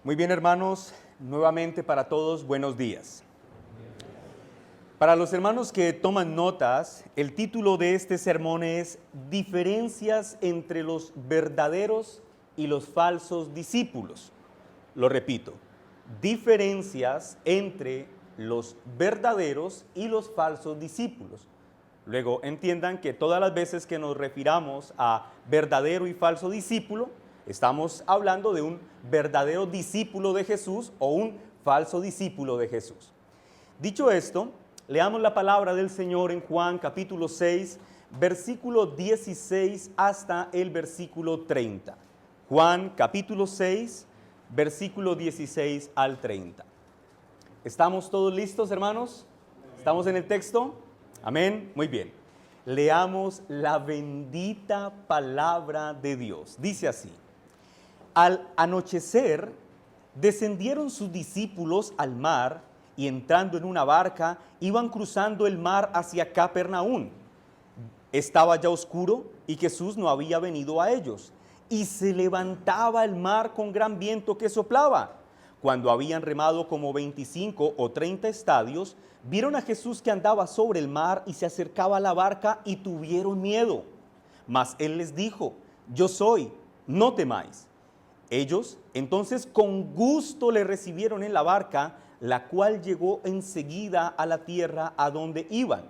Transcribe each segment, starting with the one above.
Muy bien, hermanos, nuevamente para todos, buenos días. Para los hermanos que toman notas, el título de este sermón es Diferencias entre los verdaderos y los falsos discípulos. Lo repito, diferencias entre los verdaderos y los falsos discípulos. Luego entiendan que todas las veces que nos refiramos a verdadero y falso discípulo, estamos hablando de un verdadero discípulo de Jesús o un falso discípulo de Jesús. Dicho esto, leamos la palabra del Señor en Juan capítulo 6, versículo 16 hasta el versículo 30. Juan capítulo 6, versículo 16 al 30. ¿Estamos todos listos, hermanos? ¿Estamos en el texto? Amén. Muy bien. Leamos la bendita palabra de Dios. Dice así: Al anochecer, descendieron sus discípulos al mar y entrando en una barca, iban cruzando el mar hacia Capernaum. Estaba ya oscuro y Jesús no había venido a ellos. Y se levantaba el mar con gran viento que soplaba. Cuando habían remado como 25 o 30 estadios, vieron a Jesús que andaba sobre el mar y se acercaba a la barca y tuvieron miedo. Mas él les dijo: Yo soy, no temáis. Ellos entonces con gusto le recibieron en la barca, la cual llegó enseguida a la tierra a donde iban.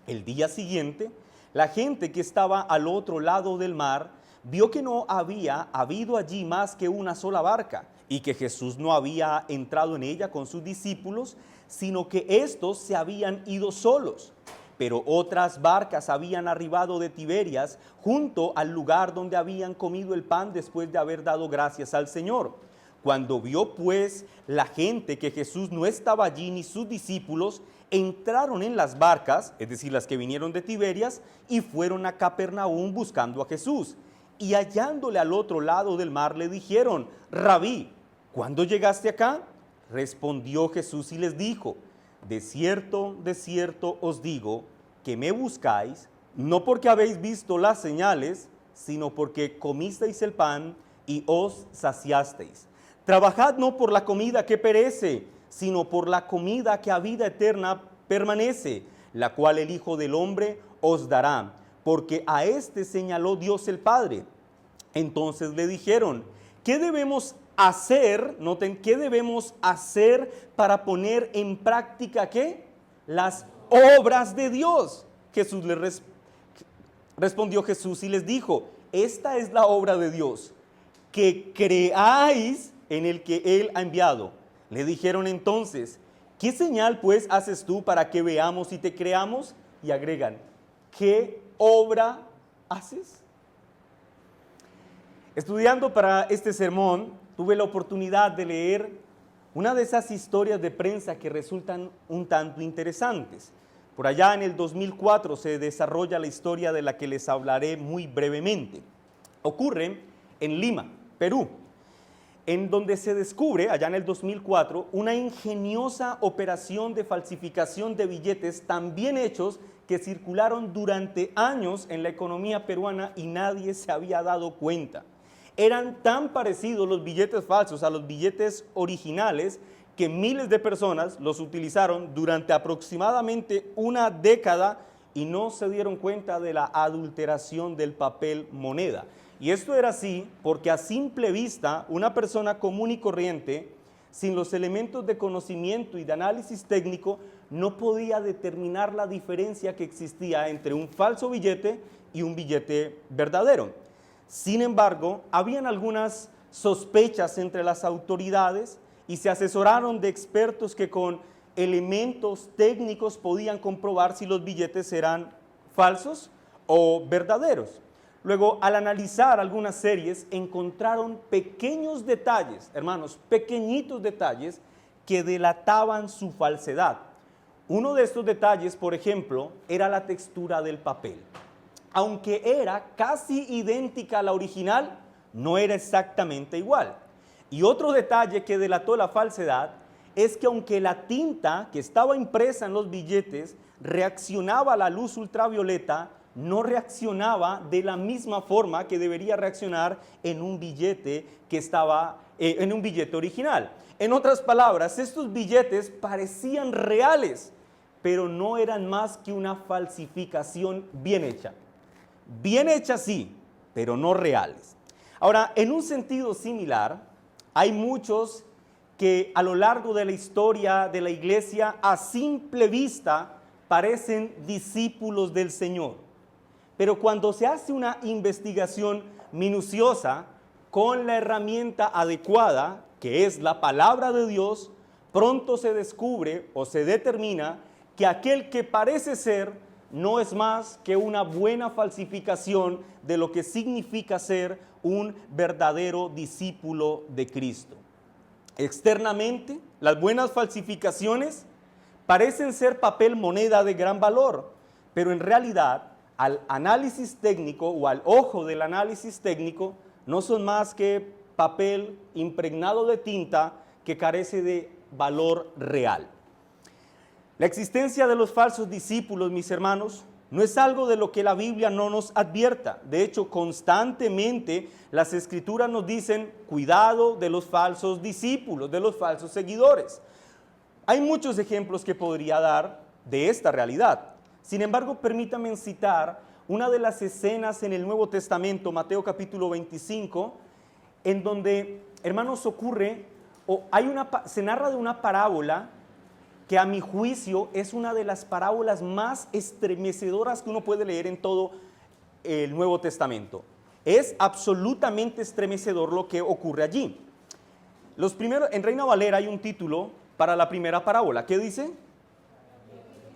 El día siguiente, la gente que estaba al otro lado del mar vio que no había habido allí más que una sola barca y que Jesús no había entrado en ella con sus discípulos, sino que éstos se habían ido solos. Pero otras barcas habían arribado de Tiberias junto al lugar donde habían comido el pan después de haber dado gracias al Señor. Cuando vio pues la gente que Jesús no estaba allí ni sus discípulos, entraron en las barcas, es decir, las que vinieron de Tiberias, y fueron a Capernaum buscando a Jesús. Y hallándole al otro lado del mar le dijeron: Rabí, ¿cuándo llegaste acá? Respondió Jesús y les dijo: de cierto os digo, que me buscáis, no porque habéis visto las señales, sino porque comisteis el pan y os saciasteis. Trabajad no por la comida que perece, sino por la comida que a vida eterna permanece, la cual el Hijo del Hombre os dará, porque a éste señaló Dios el Padre. Entonces le dijeron: ¿qué debemos hacer? Noten, ¿qué debemos hacer para poner en práctica qué? Las obras de Dios. Respondió Jesús y les dijo: esta es la obra de Dios, que creáis en el que Él ha enviado. Le dijeron entonces: ¿qué señal pues haces tú para que veamos y te creamos? Y agregan: ¿qué obra haces? Estudiando para este sermón, tuve la oportunidad de leer una de esas historias de prensa que resultan un tanto interesantes. Por allá en el 2004 se desarrolla la historia de la que les hablaré muy brevemente. Ocurre en Lima, Perú, en donde se descubre, allá en el 2004, una ingeniosa operación de falsificación de billetes tan bien hechos que circularon durante años en la economía peruana y nadie se había dado cuenta. Eran tan parecidos los billetes falsos a los billetes originales que miles de personas los utilizaron durante aproximadamente una década y no se dieron cuenta de la adulteración del papel moneda. Y esto era así porque a simple vista una persona común y corriente, sin los elementos de conocimiento y de análisis técnico, no podía determinar la diferencia que existía entre un falso billete y un billete verdadero. Sin embargo, habían algunas sospechas entre las autoridades y se asesoraron de expertos que con elementos técnicos podían comprobar si los billetes eran falsos o verdaderos. Luego, al analizar algunas series, encontraron pequeños detalles, hermanos, pequeñitos detalles que delataban su falsedad. Uno de estos detalles, por ejemplo, era la textura del papel. Aunque era casi idéntica a la original, no era exactamente igual. Y otro detalle que delató la falsedad es que aunque la tinta que estaba impresa en los billetes reaccionaba a la luz ultravioleta, no reaccionaba de la misma forma que debería reaccionar en un billete que estaba en un billete original. En otras palabras, estos billetes parecían reales, pero no eran más que una falsificación bien hecha. Bien hecha sí, pero no reales. Ahora, en un sentido similar, hay muchos que a lo largo de la historia de la iglesia, a simple vista, parecen discípulos del Señor. Pero cuando se hace una investigación minuciosa, con la herramienta adecuada, que es la palabra de Dios, pronto se descubre o se determina que aquel que parece ser no es más que una buena falsificación de lo que significa ser un verdadero discípulo de Cristo. Externamente, las buenas falsificaciones parecen ser papel moneda de gran valor, pero en realidad, al análisis técnico o al ojo del análisis técnico, no son más que papel impregnado de tinta que carece de valor real. La existencia de los falsos discípulos, mis hermanos, no es algo de lo que la Biblia no nos advierta. De hecho, constantemente las Escrituras nos dicen, cuidado de los falsos discípulos, de los falsos seguidores. Hay muchos ejemplos que podría dar de esta realidad. Sin embargo, permítanme citar una de las escenas en el Nuevo Testamento, Mateo capítulo 25, en donde, hermanos, se narra de una parábola que a mi juicio es una de las parábolas más estremecedoras que uno puede leer en todo el Nuevo Testamento. Es absolutamente estremecedor lo que ocurre allí. En Reina Valera hay un título para la primera parábola. ¿Qué dice?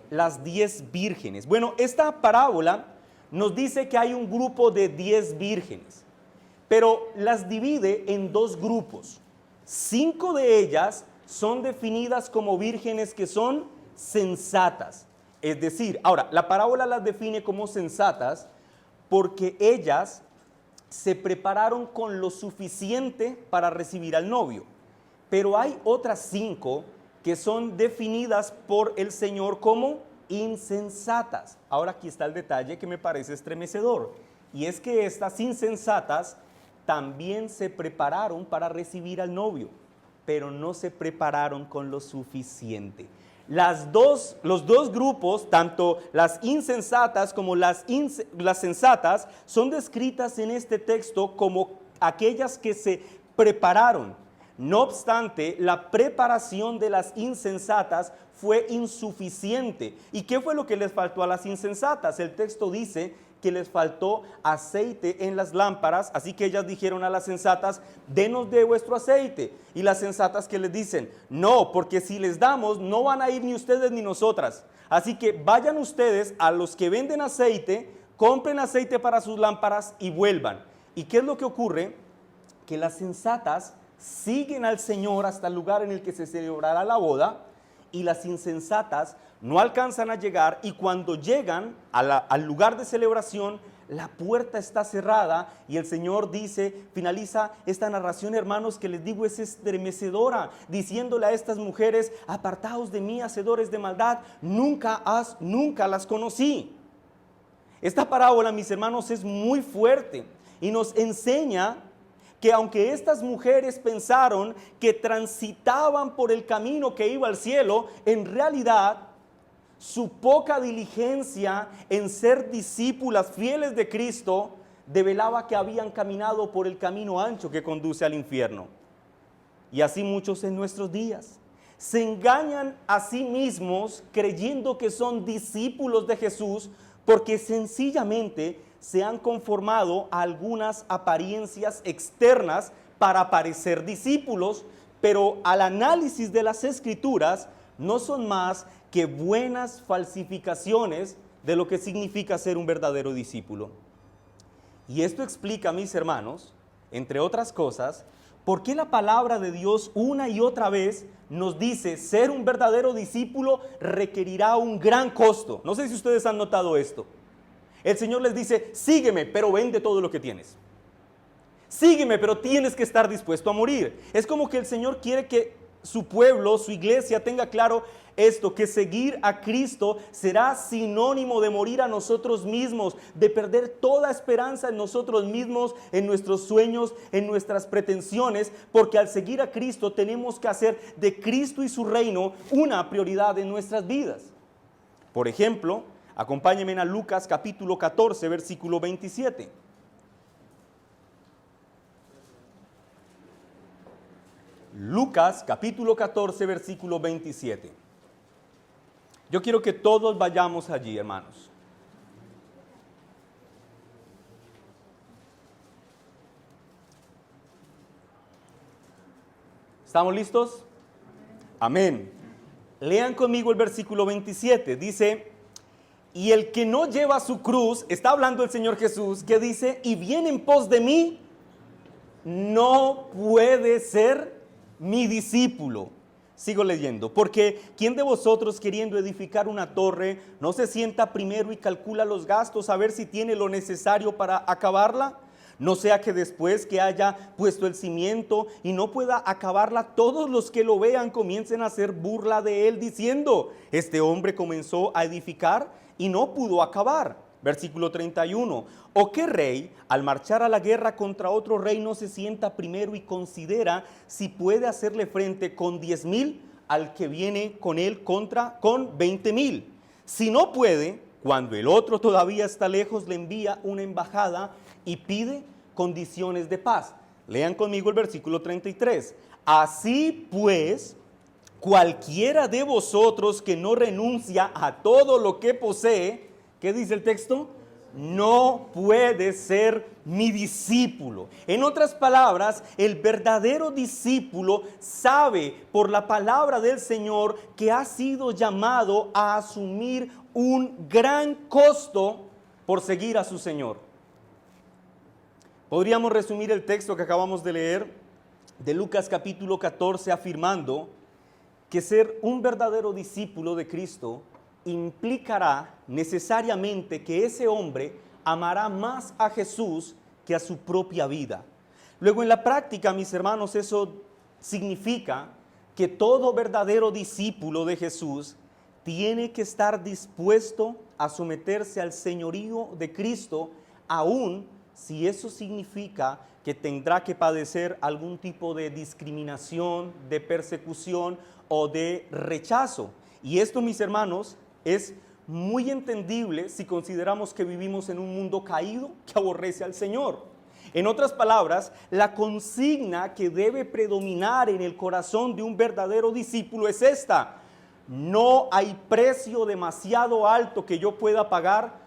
Las 10 vírgenes. Bueno, esta parábola nos dice que hay un grupo de 10 vírgenes, pero las divide en dos grupos. 5 de ellas son definidas como vírgenes que son sensatas. Es decir, ahora, la parábola las define como sensatas porque ellas se prepararon con lo suficiente para recibir al novio. Pero hay otras 5 que son definidas por el Señor como insensatas. Ahora aquí está el detalle que me parece estremecedor, y es que estas insensatas también se prepararon para recibir al novio, pero no se prepararon con lo suficiente. Los dos grupos, tanto las insensatas como las sensatas, son descritas en este texto como aquellas que se prepararon. No obstante, la preparación de las insensatas fue insuficiente. ¿Y qué fue lo que les faltó a las insensatas? El texto dice que les faltó aceite en las lámparas, así que ellas dijeron a las sensatas, denos de vuestro aceite. Y las sensatas, ¿qué les dicen? No, porque si les damos, no van a ir ni ustedes ni nosotras. Así que vayan ustedes a los que venden aceite, compren aceite para sus lámparas y vuelvan. ¿Y qué es lo que ocurre? Que las sensatas siguen al Señor hasta el lugar en el que se celebrará la boda, y las insensatas no alcanzan a llegar, y cuando llegan al lugar de celebración, la puerta está cerrada, y el Señor finaliza esta narración, hermanos, que les digo es estremecedora, diciéndole a estas mujeres, apartaos de mí, hacedores de maldad, nunca las conocí. Esta parábola, mis hermanos, es muy fuerte y nos enseña que aunque estas mujeres pensaron que transitaban por el camino que iba al cielo, en realidad su poca diligencia en ser discípulas fieles de Cristo develaba que habían caminado por el camino ancho que conduce al infierno. Y así muchos en nuestros días se engañan a sí mismos creyendo que son discípulos de Jesús porque sencillamente se han conformado a algunas apariencias externas para parecer discípulos, pero al análisis de las Escrituras no son más que buenas falsificaciones de lo que significa ser un verdadero discípulo. Y esto explica, mis hermanos, entre otras cosas, por qué la palabra de Dios una y otra vez nos dice ser un verdadero discípulo requerirá un gran costo. No sé si ustedes han notado esto. El Señor les dice, sígueme, pero vende todo lo que tienes. Sígueme, pero tienes que estar dispuesto a morir. Es como que el Señor quiere que su pueblo, su iglesia, tenga claro esto, que seguir a Cristo será sinónimo de morir a nosotros mismos, de perder toda esperanza en nosotros mismos, en nuestros sueños, en nuestras pretensiones, porque al seguir a Cristo tenemos que hacer de Cristo y su reino una prioridad en nuestras vidas. Por ejemplo, acompáñenme a Lucas capítulo 14, versículo 27. Lucas capítulo 14, versículo 27. Yo quiero que todos vayamos allí, hermanos. ¿Estamos listos? Amén. Lean conmigo el versículo 27. Dice, y el que no lleva su cruz, está hablando el Señor Jesús, que dice, y viene en pos de mí, no puede ser mi discípulo. Sigo leyendo, porque ¿quién de vosotros queriendo edificar una torre no se sienta primero y calcula los gastos a ver si tiene lo necesario para acabarla? No sea que después que haya puesto el cimiento y no pueda acabarla, todos los que lo vean comiencen a hacer burla de él diciendo, este hombre comenzó a edificar y no pudo acabar. Versículo 31, ¿o qué rey al marchar a la guerra contra otro rey no se sienta primero y considera si puede hacerle frente con 10,000 al que viene con él con 20,000? Si no puede, cuando el otro todavía está lejos, le envía una embajada y pide condiciones de paz. Lean conmigo el versículo 33. Así pues, cualquiera de vosotros que no renuncia a todo lo que posee, ¿qué dice el texto? No puede ser mi discípulo. En otras palabras, el verdadero discípulo sabe por la palabra del Señor que ha sido llamado a asumir un gran costo por seguir a su Señor. Podríamos resumir el texto que acabamos de leer de Lucas capítulo 14 afirmando que ser un verdadero discípulo de Cristo implicará necesariamente que ese hombre amará más a Jesús que a su propia vida. Luego en la práctica, mis hermanos, eso significa que todo verdadero discípulo de Jesús tiene que estar dispuesto a someterse al señorío de Cristo, aun si eso significa que tendrá que padecer algún tipo de discriminación, de persecución o de rechazo. Y esto, mis hermanos, es muy entendible si consideramos que vivimos en un mundo caído que aborrece al Señor. En otras palabras, la consigna que debe predominar en el corazón de un verdadero discípulo es esta: no hay precio demasiado alto que yo pueda pagar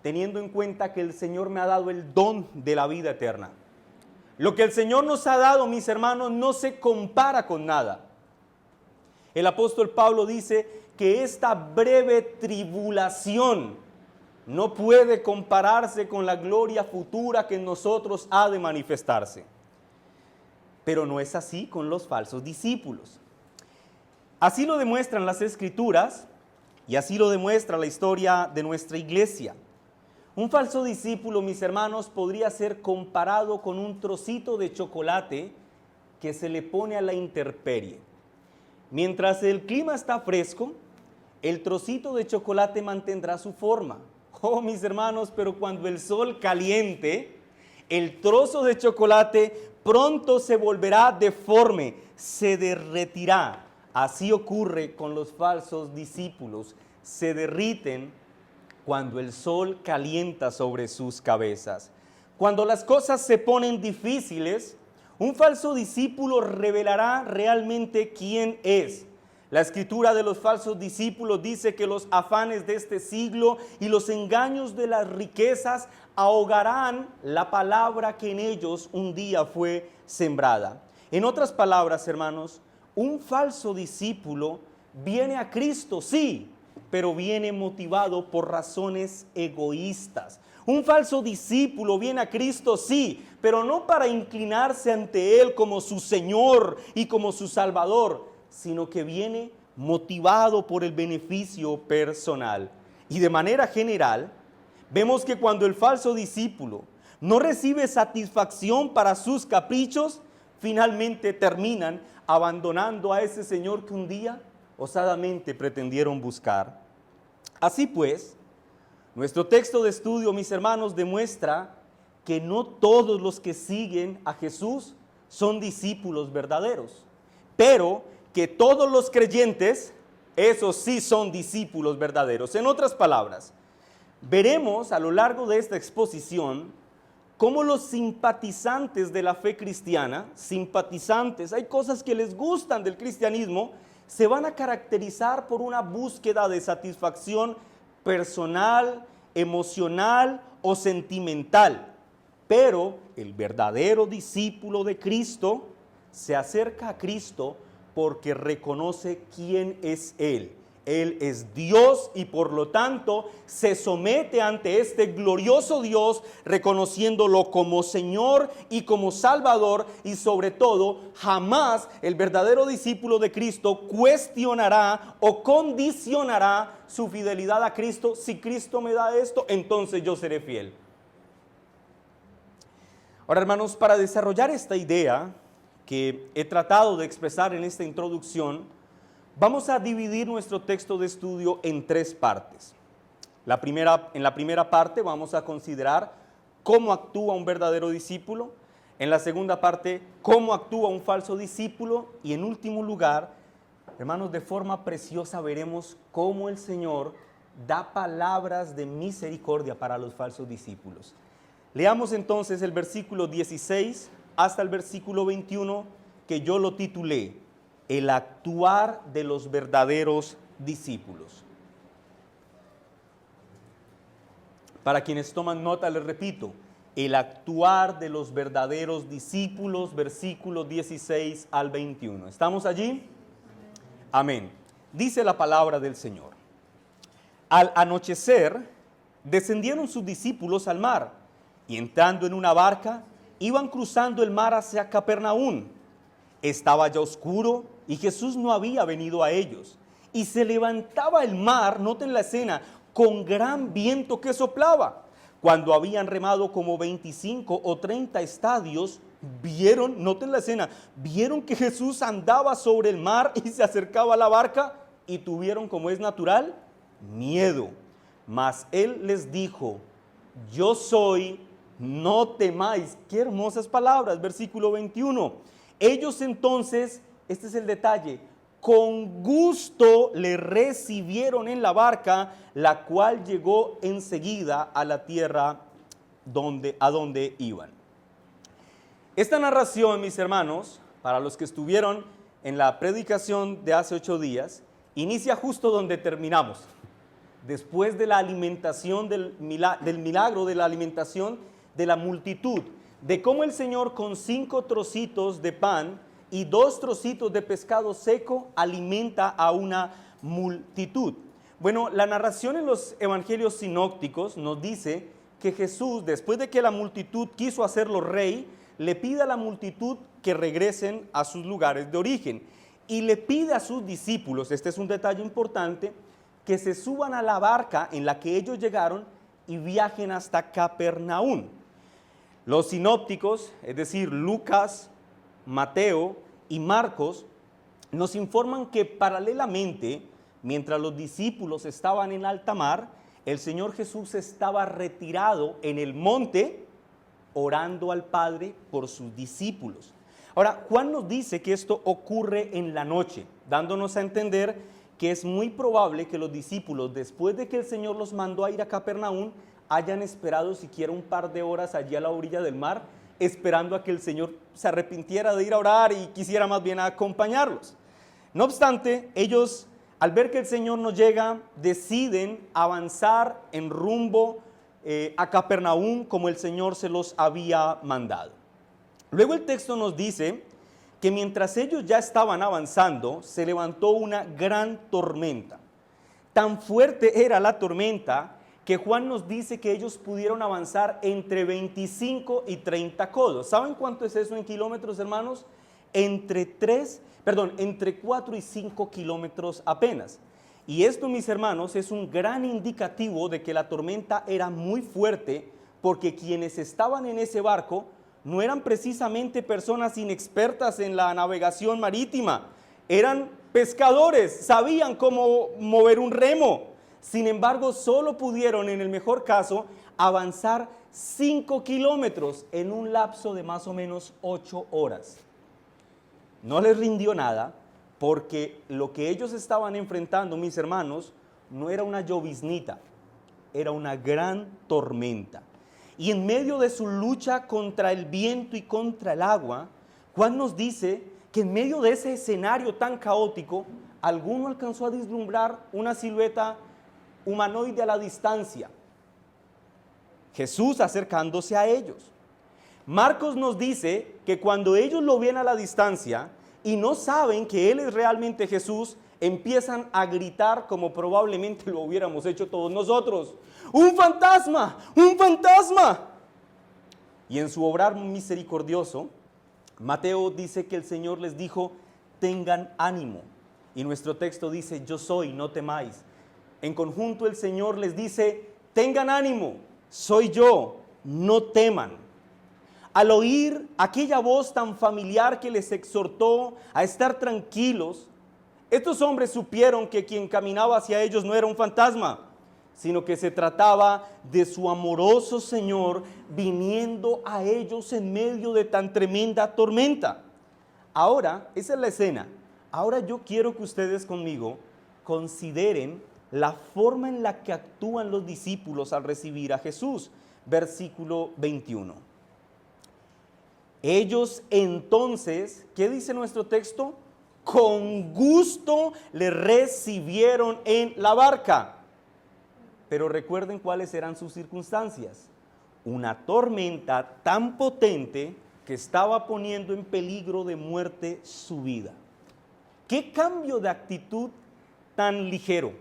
teniendo en cuenta que el Señor me ha dado el don de la vida eterna. Lo que el Señor nos ha dado, mis hermanos, no se compara con nada. El apóstol Pablo dice que esta breve tribulación no puede compararse con la gloria futura que en nosotros ha de manifestarse. Pero no es así con los falsos discípulos. Así lo demuestran las Escrituras y así lo demuestra la historia de nuestra iglesia. Un falso discípulo, mis hermanos, podría ser comparado con un trocito de chocolate que se le pone a la intemperie. Mientras el clima está fresco, el trocito de chocolate mantendrá su forma. Oh, mis hermanos, pero cuando el sol caliente, el trozo de chocolate pronto se volverá deforme, se derretirá. Así ocurre con los falsos discípulos. Se derriten cuando el sol calienta sobre sus cabezas. Cuando las cosas se ponen difíciles, un falso discípulo revelará realmente quién es. La escritura de los falsos discípulos dice que los afanes de este siglo y los engaños de las riquezas ahogarán la palabra que en ellos un día fue sembrada. En otras palabras, hermanos, un falso discípulo viene a Cristo, sí, pero viene motivado por razones egoístas. Un falso discípulo viene a Cristo, sí, pero no para inclinarse ante Él como su Señor y como su Salvador, sino que viene motivado por el beneficio personal. Y de manera general, vemos que cuando el falso discípulo no recibe satisfacción para sus caprichos, finalmente terminan abandonando a ese Señor que un día osadamente pretendieron buscar. Así pues, nuestro texto de estudio, mis hermanos, demuestra que no todos los que siguen a Jesús son discípulos verdaderos, pero que todos los creyentes, esos sí son discípulos verdaderos. En otras palabras, veremos a lo largo de esta exposición cómo los simpatizantes de la fe cristiana, hay cosas que les gustan del cristianismo, se van a caracterizar por una búsqueda de satisfacción personal, emocional o sentimental. Pero el verdadero discípulo de Cristo se acerca a Cristo porque reconoce quién es Él. Él es Dios y por lo tanto se somete ante este glorioso Dios, reconociéndolo como Señor y como Salvador, y sobre todo jamás el verdadero discípulo de Cristo cuestionará o condicionará su fidelidad a Cristo. Si Cristo me da esto, entonces yo seré fiel. Ahora, hermanos, para desarrollar esta idea que he tratado de expresar en esta introducción, vamos a dividir nuestro texto de estudio en tres partes. En la primera parte vamos a considerar cómo actúa un verdadero discípulo. En la segunda parte, cómo actúa un falso discípulo. Y en último lugar, hermanos, de forma preciosa veremos cómo el Señor da palabras de misericordia para los falsos discípulos. Leamos entonces el versículo 16 hasta el versículo 21, que yo lo titulé El actuar de los verdaderos discípulos. Para quienes toman nota, les repito, el actuar de los verdaderos discípulos, versículos 16 al 21. ¿Estamos allí? Amén. Dice la palabra del Señor. Al anochecer, descendieron sus discípulos al mar, y entrando en una barca, iban cruzando el mar hacia Capernaum. Estaba ya oscuro y Jesús no había venido a ellos. Y se levantaba el mar, noten la escena, con gran viento que soplaba. Cuando habían remado como 25 o 30 estadios, vieron, noten la escena, vieron que Jesús andaba sobre el mar y se acercaba a la barca y tuvieron, como es natural, miedo. Mas él les dijo, yo soy, no temáis. Qué hermosas palabras, versículo 21. Ellos entonces, este es el detalle, con gusto le recibieron en la barca, la cual llegó enseguida a la tierra a donde iban. Esta narración, mis hermanos, para los que estuvieron en la predicación de hace 8 días, inicia justo donde terminamos. Después de la alimentación, del milagro de la alimentación de la multitud, de cómo el Señor con 5 trocitos de pan y 2 trocitos de pescado seco alimenta a una multitud. Bueno, la narración en los evangelios sinópticos nos dice que Jesús, después de que la multitud quiso hacerlo rey, le pide a la multitud que regresen a sus lugares de origen y le pide a sus discípulos, este es un detalle importante, que se suban a la barca en la que ellos llegaron y viajen hasta Capernaum. Los sinópticos, es decir, Lucas, Mateo y Marcos, nos informan que paralelamente, mientras los discípulos estaban en alta mar, el Señor Jesús estaba retirado en el monte, orando al Padre por sus discípulos. Ahora, Juan nos dice que esto ocurre en la noche, dándonos a entender que es muy probable que los discípulos, después de que el Señor los mandó a ir a Capernaum, hayan esperado siquiera un par de horas allí a la orilla del mar, esperando a que el Señor se arrepintiera de ir a orar y quisiera más bien acompañarlos. No obstante, ellos, al ver que el Señor no llega, deciden avanzar en rumbo a Capernaum como el Señor se los había mandado. Luego el texto nos dice que mientras ellos ya estaban avanzando, se levantó una gran tormenta. Tan fuerte era la tormenta que Juan nos dice que ellos pudieron avanzar entre 25 y 30 codos. ¿Saben cuánto es eso en kilómetros, hermanos? Entre 4 y 5 kilómetros apenas. Y esto, mis hermanos, es un gran indicativo de que la tormenta era muy fuerte, porque quienes estaban en ese barco no eran precisamente personas inexpertas en la navegación marítima, eran pescadores, sabían cómo mover un remo. Sin embargo, solo pudieron, en el mejor caso, avanzar 5 kilómetros en un lapso de más o menos 8 horas. No les rindió nada, porque lo que ellos estaban enfrentando, mis hermanos, no era una lloviznita, era una gran tormenta. Y en medio de su lucha contra el viento y contra el agua, Juan nos dice que en medio de ese escenario tan caótico, alguno alcanzó a vislumbrar una silueta humanoide a la distancia. Jesús acercándose a ellos. Marcos nos dice que cuando ellos lo ven a la distancia y no saben que Él es realmente Jesús, empiezan a gritar como probablemente lo hubiéramos hecho todos nosotros. ¡Un fantasma! ¡Un fantasma! Y en su obrar misericordioso, Mateo dice que el Señor les dijo, tengan ánimo. Y nuestro texto dice, yo soy, no temáis. En conjunto el Señor les dice, tengan ánimo, soy yo, no teman. Al oír aquella voz tan familiar que les exhortó a estar tranquilos, estos hombres supieron que quien caminaba hacia ellos no era un fantasma, sino que se trataba de su amoroso Señor viniendo a ellos en medio de tan tremenda tormenta. Ahora, esa es la escena. Ahora yo quiero que ustedes conmigo consideren la forma en la que actúan los discípulos al recibir a Jesús. Versículo 21. Ellos entonces, ¿qué dice nuestro texto? Con gusto le recibieron en la barca. Pero recuerden cuáles eran sus circunstancias. Una tormenta tan potente que estaba poniendo en peligro de muerte su vida. ¿Qué cambio de actitud tan ligero?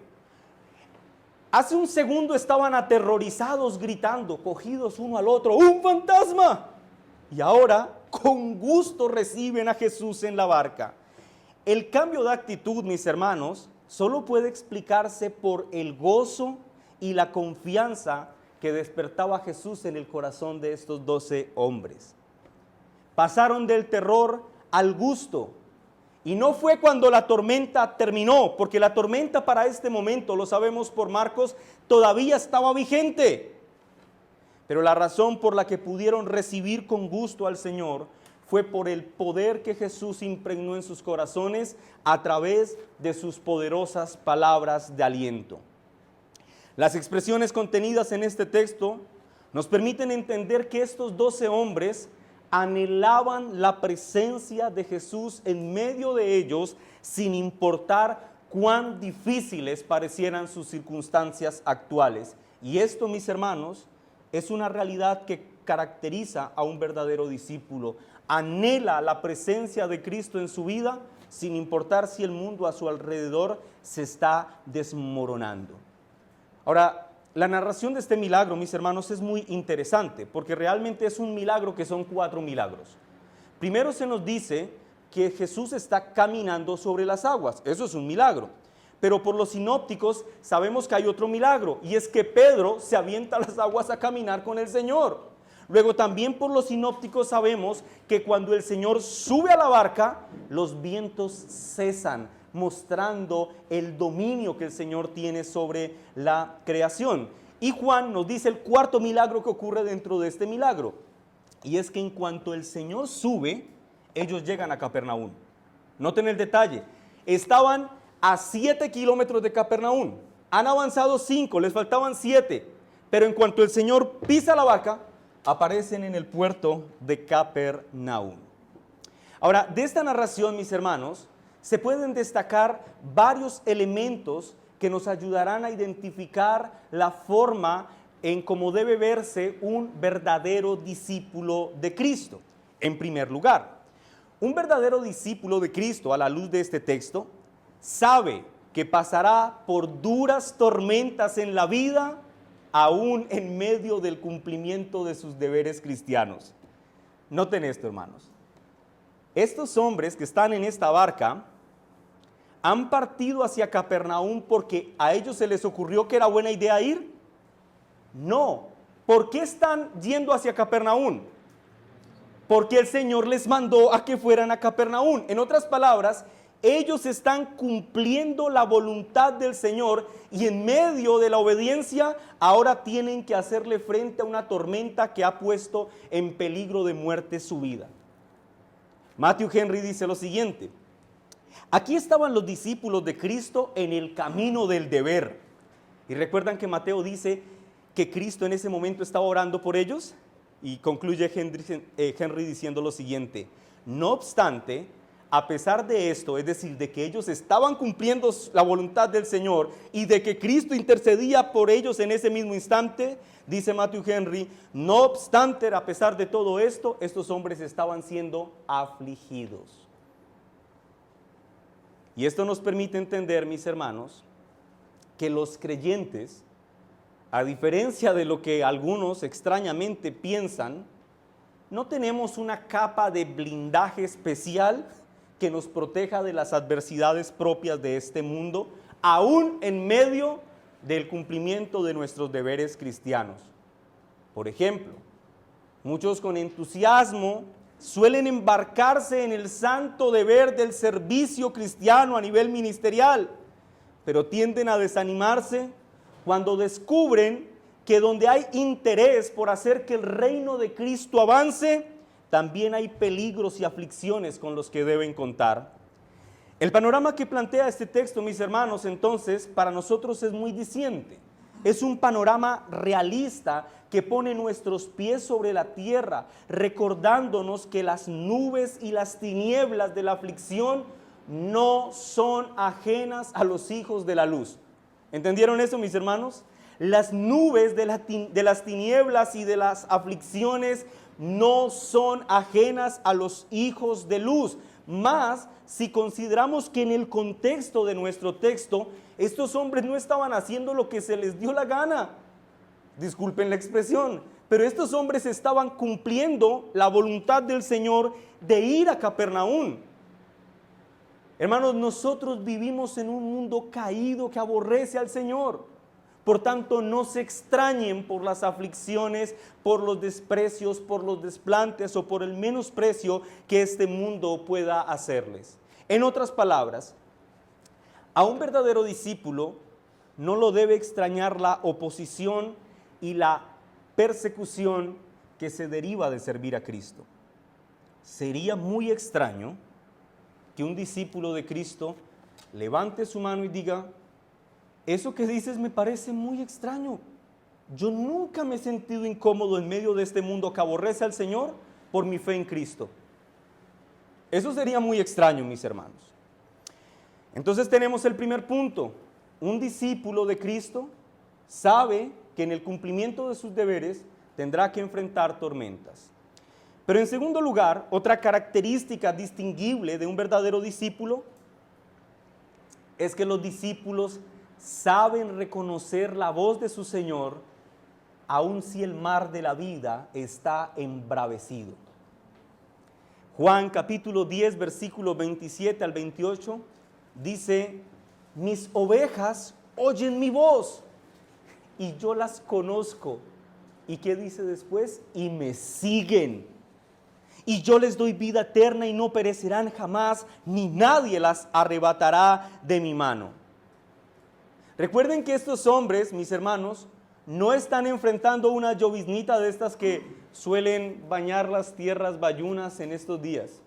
Hace un segundo estaban aterrorizados, gritando, cogidos uno al otro, ¡un fantasma! Y ahora, con gusto reciben a Jesús en la barca. El cambio de actitud, mis hermanos, solo puede explicarse por el gozo y la confianza que despertaba Jesús en el corazón de estos 12 hombres. Pasaron del terror al gusto. Y no fue cuando la tormenta terminó, porque la tormenta para este momento, lo sabemos por Marcos, todavía estaba vigente. Pero la razón por la que pudieron recibir con gusto al Señor fue por el poder que Jesús impregnó en sus corazones a través de sus poderosas palabras de aliento. Las expresiones contenidas en este texto nos permiten entender que estos 12 hombres anhelaban la presencia de Jesús en medio de ellos, sin importar cuán difíciles parecieran sus circunstancias actuales. Y esto, mis hermanos, es una realidad que caracteriza a un verdadero discípulo. Anhela la presencia de Cristo en su vida, sin importar si el mundo a su alrededor se está desmoronando. Ahora, la narración de este milagro, mis hermanos, es muy interesante, porque realmente es un milagro que son 4 milagros. Primero se nos dice que Jesús está caminando sobre las aguas, eso es un milagro. Pero por los sinópticos sabemos que hay otro milagro, y es que Pedro se avienta a las aguas a caminar con el Señor. Luego también por los sinópticos sabemos que cuando el Señor sube a la barca, los vientos cesan, mostrando el dominio que el Señor tiene sobre la creación. Y Juan nos dice el 4.º milagro que ocurre dentro de este milagro. Y es que en cuanto el Señor sube, ellos llegan a Capernaum. Noten el detalle. Estaban a 7 kilómetros de Capernaum. Han avanzado 5, les faltaban 7. Pero en cuanto el Señor pisa la barca, aparecen en el puerto de Capernaum. Ahora, de esta narración, mis hermanos, se pueden destacar varios elementos que nos ayudarán a identificar la forma en cómo debe verse un verdadero discípulo de Cristo. En primer lugar, un verdadero discípulo de Cristo, a la luz de este texto, sabe que pasará por duras tormentas en la vida, aún en medio del cumplimiento de sus deberes cristianos. Noten esto, hermanos. Estos hombres que están en esta barca han partido hacia Capernaum porque a ellos se les ocurrió que era buena idea ir. No. ¿Por qué están yendo hacia Capernaum? porque el Señor les mandó a que fueran a Capernaum. En otras palabras, ellos están cumpliendo la voluntad del Señor y en medio de la obediencia ahora tienen que hacerle frente a una tormenta que ha puesto en peligro de muerte su vida. Matthew Henry dice lo siguiente: aquí estaban los discípulos de Cristo en el camino del deber. Y recuerdan que Mateo dice que Cristo en ese momento estaba orando por ellos. Y concluye Henry diciendo lo siguiente: no obstante, a pesar de esto, es decir, de que ellos estaban cumpliendo la voluntad del Señor y de que Cristo intercedía por ellos en ese mismo instante, dice Matthew Henry, no obstante, a pesar de todo esto, estos hombres estaban siendo afligidos. Y esto nos permite entender, mis hermanos, que los creyentes, a diferencia de lo que algunos extrañamente piensan, no tenemos una capa de blindaje especial que nos proteja de las adversidades propias de este mundo, aún en medio del cumplimiento de nuestros deberes cristianos. Por ejemplo, muchos con entusiasmo suelen embarcarse en el santo deber del servicio cristiano a nivel ministerial, pero tienden a desanimarse cuando descubren que donde hay interés por hacer que el reino de Cristo avance, también hay peligros y aflicciones con los que deben contar. El panorama que plantea este texto, mis hermanos, entonces, para nosotros es muy diciente. Es un panorama realista que pone nuestros pies sobre la tierra, recordándonos que las nubes y las tinieblas de la aflicción no son ajenas a los hijos de la luz. ¿Entendieron eso, mis hermanos? Las nubes de las tinieblas y de las aflicciones no son ajenas a los hijos de luz. Más si consideramos que en el contexto de nuestro texto, estos hombres no estaban haciendo lo que se les dio la gana. Disculpen la expresión, pero estos hombres estaban cumpliendo la voluntad del Señor de ir a Capernaum. Hermanos, nosotros vivimos en un mundo caído que aborrece al Señor. Por tanto, no se extrañen por las aflicciones, por los desprecios, por los desplantes o por el menosprecio que este mundo pueda hacerles. En otras palabras, a un verdadero discípulo no lo debe extrañar la oposición y la persecución que se deriva de servir a Cristo. Sería muy extraño que un discípulo de Cristo levante su mano y diga: eso que dices me parece muy extraño. Yo nunca me he sentido incómodo en medio de este mundo que aborrece al Señor por mi fe en Cristo. Eso sería muy extraño, mis hermanos. Entonces tenemos el primer punto. Un discípulo de Cristo sabe que en el cumplimiento de sus deberes tendrá que enfrentar tormentas. Pero en segundo lugar, otra característica distinguible de un verdadero discípulo es que los discípulos saben reconocer la voz de su Señor, aun si el mar de la vida está embravecido. Juan capítulo 10, versículo 27 al 28, dice: mis ovejas oyen mi voz, y yo las conozco. ¿Y qué dice después? Y me siguen. Y yo les doy vida eterna y no perecerán jamás, ni nadie las arrebatará de mi mano. Recuerden que estos hombres, mis hermanos, no están enfrentando una lloviznita de estas que suelen bañar las tierras bayunas en estos días.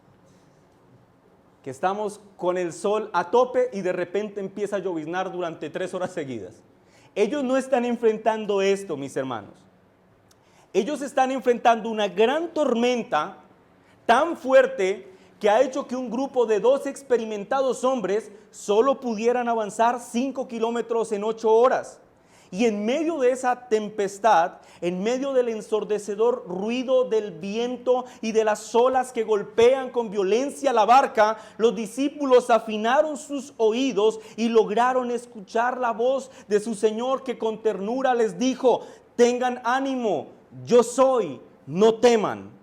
Que estamos con el sol a tope y de repente empieza a lloviznar durante 3 horas seguidas. Ellos no están enfrentando esto, mis hermanos. Ellos están enfrentando una gran tormenta tan fuerte que ha hecho que un grupo de 2 experimentados hombres solo pudieran avanzar 5 kilómetros en 8 horas. Y en medio de esa tempestad, en medio del ensordecedor ruido del viento y de las olas que golpean con violencia la barca, los discípulos afinaron sus oídos y lograron escuchar la voz de su Señor, que con ternura les dijo: tengan ánimo, yo soy, no teman.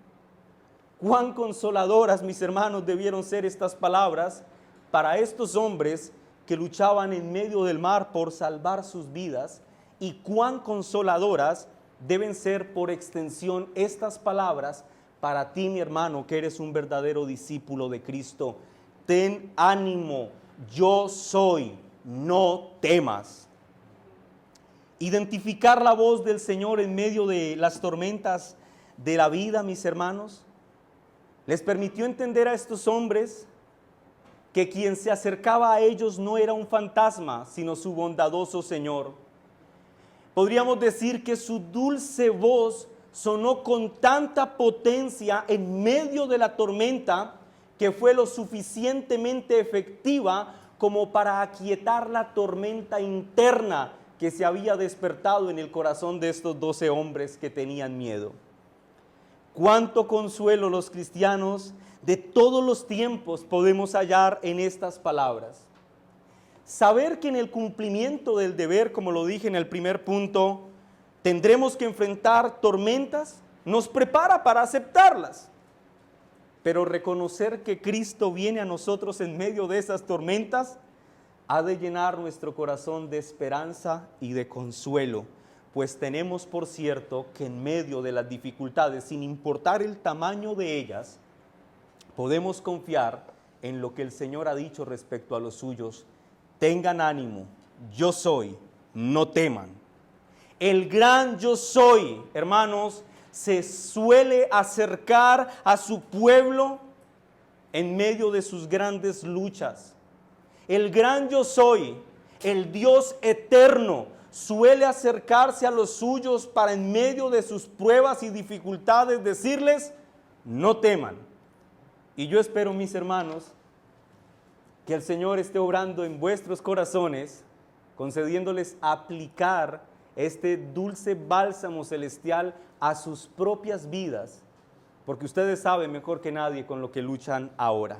Cuán consoladoras, mis hermanos, debieron ser estas palabras para estos hombres que luchaban en medio del mar por salvar sus vidas, y cuán consoladoras deben ser por extensión estas palabras para ti, mi hermano, que eres un verdadero discípulo de Cristo. Ten ánimo, yo soy, no temas. Identificar la voz del Señor en medio de las tormentas de la vida, mis hermanos, les permitió entender a estos hombres que quien se acercaba a ellos no era un fantasma, sino su bondadoso Señor. Podríamos decir que su dulce voz sonó con tanta potencia en medio de la tormenta que fue lo suficientemente efectiva como para aquietar la tormenta interna que se había despertado en el corazón de estos 12 hombres que tenían miedo. Cuánto consuelo los cristianos de todos los tiempos podemos hallar en estas palabras. Saber que en el cumplimiento del deber, como lo dije en el primer punto, tendremos que enfrentar tormentas, nos prepara para aceptarlas. Pero reconocer que Cristo viene a nosotros en medio de esas tormentas ha de llenar nuestro corazón de esperanza y de consuelo, pues tenemos por cierto que en medio de las dificultades, sin importar el tamaño de ellas, podemos confiar en lo que el Señor ha dicho respecto a los suyos. Tengan ánimo, yo soy, no teman. El gran yo soy, hermanos, se suele acercar a su pueblo en medio de sus grandes luchas. El gran yo soy, el Dios eterno, suele acercarse a los suyos para en medio de sus pruebas y dificultades decirles, no teman. Y yo espero, mis hermanos, que el Señor esté obrando en vuestros corazones, concediéndoles aplicar este dulce bálsamo celestial a sus propias vidas, porque ustedes saben mejor que nadie con lo que luchan ahora.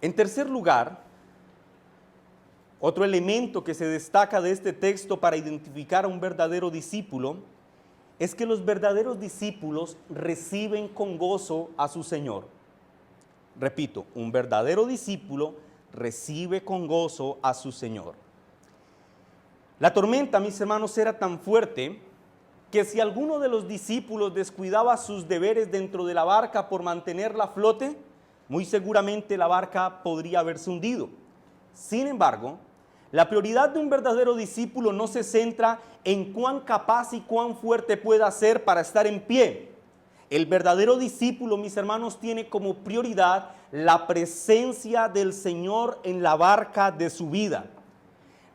En tercer lugar, otro elemento que se destaca de este texto para identificar a un verdadero discípulo es que los verdaderos discípulos reciben con gozo a su Señor. Repito, un verdadero discípulo recibe con gozo a su Señor. La tormenta, mis hermanos, era tan fuerte que si alguno de los discípulos descuidaba sus deberes dentro de la barca por mantenerla a flote, muy seguramente la barca podría haberse hundido. Sin embargo, la prioridad de un verdadero discípulo no se centra en cuán capaz y cuán fuerte pueda ser para estar en pie. El verdadero discípulo, mis hermanos, tiene como prioridad la presencia del Señor en la barca de su vida.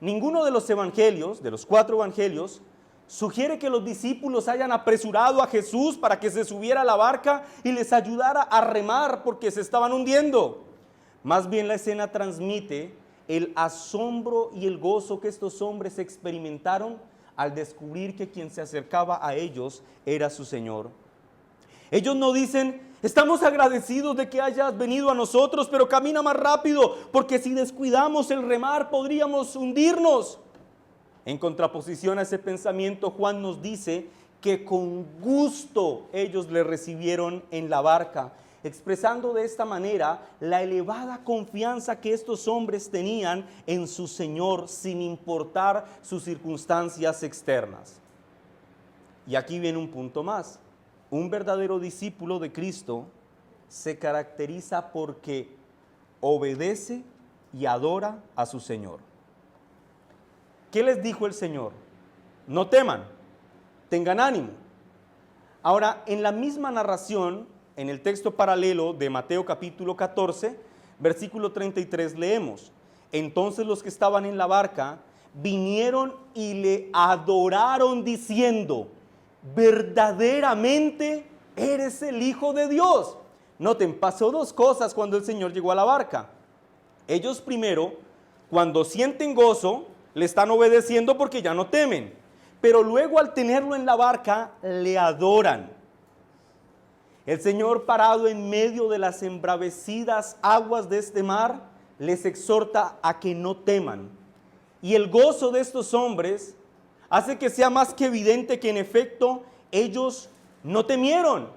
Ninguno de los evangelios, de los 4 evangelios, sugiere que los discípulos hayan apresurado a Jesús para que se subiera a la barca y les ayudara a remar porque se estaban hundiendo. Más bien la escena transmite el asombro y el gozo que estos hombres experimentaron al descubrir que quien se acercaba a ellos era su Señor. Ellos no dicen, estamos agradecidos de que hayas venido a nosotros, pero camina más rápido, porque si descuidamos el remar podríamos hundirnos. En contraposición a ese pensamiento, Juan nos dice que con gusto ellos le recibieron en la barca, expresando de esta manera la elevada confianza que estos hombres tenían en su Señor, sin importar sus circunstancias externas. Y aquí viene un punto más. Un verdadero discípulo de Cristo se caracteriza porque obedece y adora a su Señor. ¿Qué les dijo el Señor? No teman, tengan ánimo. Ahora, en la misma narración, en el texto paralelo de Mateo capítulo 14, versículo 33, leemos: entonces los que estaban en la barca vinieron y le adoraron diciendo, verdaderamente eres el Hijo de Dios. Noten, pasó 2 cosas cuando el Señor llegó a la barca. Ellos primero, cuando sienten gozo, le están obedeciendo porque ya no temen. Pero luego al tenerlo en la barca, le adoran. El Señor, parado en medio de las embravecidas aguas de este mar, les exhorta a que no teman. Y el gozo de estos hombres hace que sea más que evidente que en efecto ellos no temieron,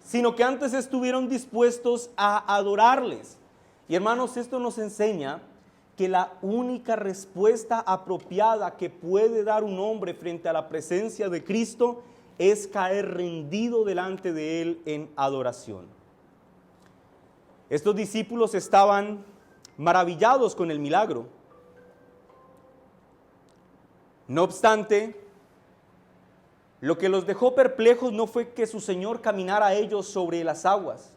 sino que antes estuvieron dispuestos a adorarles. Y hermanos, esto nos enseña que la única respuesta apropiada que puede dar un hombre frente a la presencia de Cristo es caer rendido delante de Él en adoración. Estos discípulos estaban maravillados con el milagro. No obstante, lo que los dejó perplejos no fue que su Señor caminara a ellos sobre las aguas,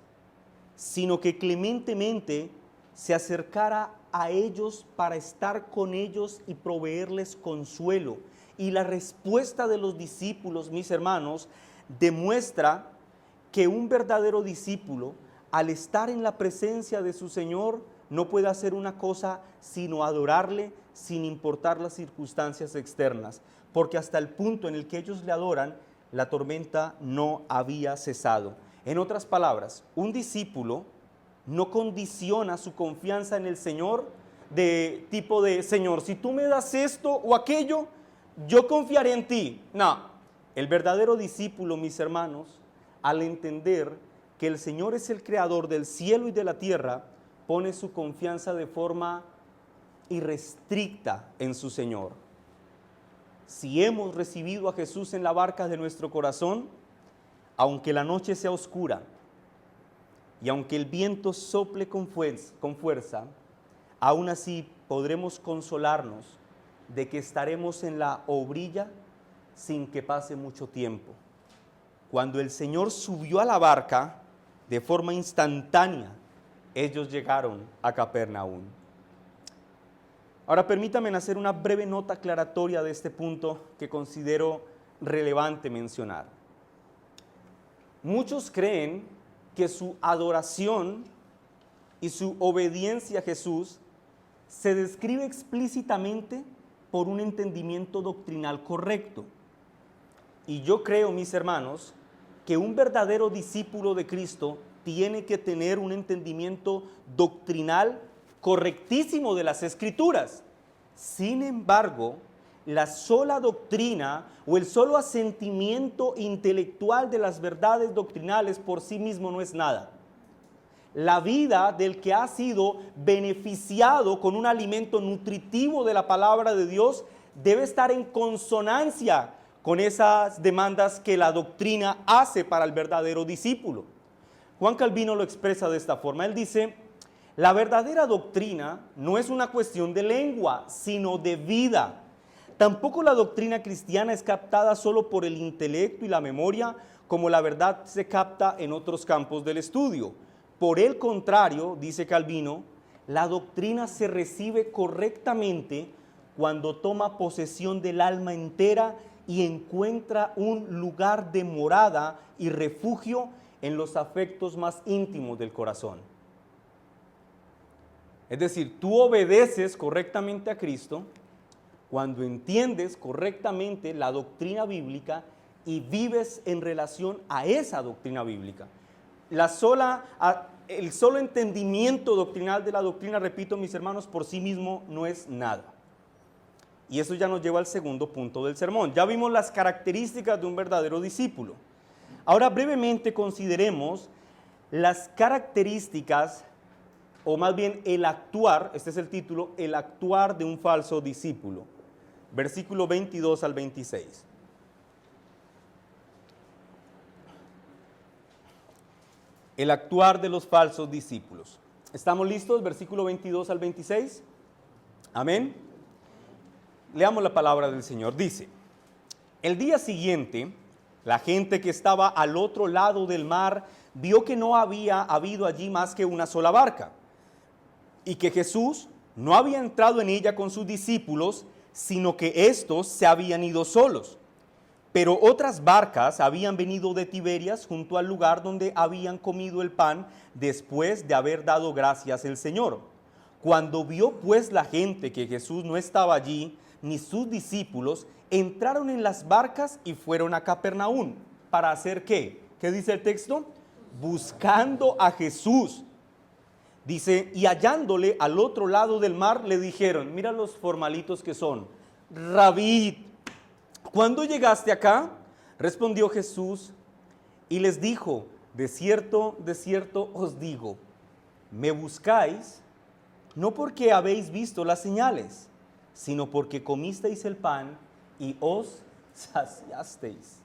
sino que clementemente se acercara a ellos para estar con ellos y proveerles consuelo. Y la respuesta de los discípulos, mis hermanos, demuestra que un verdadero discípulo, al estar en la presencia de su Señor, no puede hacer una cosa sino adorarle sin importar las circunstancias externas, porque hasta el punto en el que ellos le adoran, la tormenta no había cesado. En otras palabras, un discípulo no condiciona su confianza en el Señor de tipo de, Señor, si tú me das esto o aquello, yo confiaré en ti. No, el verdadero discípulo, mis hermanos, al entender que el Señor es el creador del cielo y de la tierra, pone su confianza de forma irrestricta en su Señor. Si hemos recibido a Jesús en la barca de nuestro corazón, aunque la noche sea oscura y aunque el viento sople con fuerza, aún así podremos consolarnos de que estaremos en la orilla sin que pase mucho tiempo. Cuando el Señor subió a la barca, de forma instantánea, ellos llegaron a Capernaum. Ahora permítanme hacer una breve nota aclaratoria de este punto que considero relevante mencionar. Muchos creen que su adoración y su obediencia a Jesús se describe explícitamente por un entendimiento doctrinal correcto. Y yo creo, mis hermanos, que un verdadero discípulo de Cristo tiene que tener un entendimiento doctrinal correctísimo de las Escrituras. Sin embargo, la sola doctrina o el solo asentimiento intelectual de las verdades doctrinales por sí mismo no es nada. La vida del que ha sido beneficiado con un alimento nutritivo de la palabra de Dios debe estar en consonancia con esas demandas que la doctrina hace para el verdadero discípulo. Juan Calvino lo expresa de esta forma. Él dice, la verdadera doctrina no es una cuestión de lengua, sino de vida. Tampoco la doctrina cristiana es captada solo por el intelecto y la memoria, como la verdad se capta en otros campos del estudio. Por el contrario, dice Calvino, la doctrina se recibe correctamente cuando toma posesión del alma entera y encuentra un lugar de morada y refugio en los afectos más íntimos del corazón. Es decir, tú obedeces correctamente a Cristo cuando entiendes correctamente la doctrina bíblica y vives en relación a esa doctrina bíblica. El solo entendimiento doctrinal de la doctrina, repito, mis hermanos, por sí mismo no es nada. Y eso ya nos lleva al segundo punto del sermón. Ya vimos las características de un verdadero discípulo. Ahora brevemente consideremos las características, o más bien el actuar, este es el título, el actuar de un falso discípulo. Versículo 22 al 26. El actuar de los falsos discípulos. ¿Estamos listos? Versículo 22 al 26. Amén. Leamos la palabra del Señor. Dice, el día siguiente, la gente que estaba al otro lado del mar vio que no había habido allí más que una sola barca y que Jesús no había entrado en ella con sus discípulos, sino que éstos se habían ido solos. Pero otras barcas habían venido de Tiberias junto al lugar donde habían comido el pan después de haber dado gracias al Señor. Cuando vio pues la gente que Jesús no estaba allí, ni sus discípulos, entraron en las barcas y fueron a Capernaum. ¿Para hacer qué? ¿Qué dice el texto? Buscando a Jesús. Dice, y hallándole al otro lado del mar, le dijeron, mira los formalitos que son, Rabí, ¿cuándo llegaste acá? Respondió Jesús y les dijo, de cierto os digo, me buscáis, no porque habéis visto las señales, sino porque comisteis el pan y os saciasteis.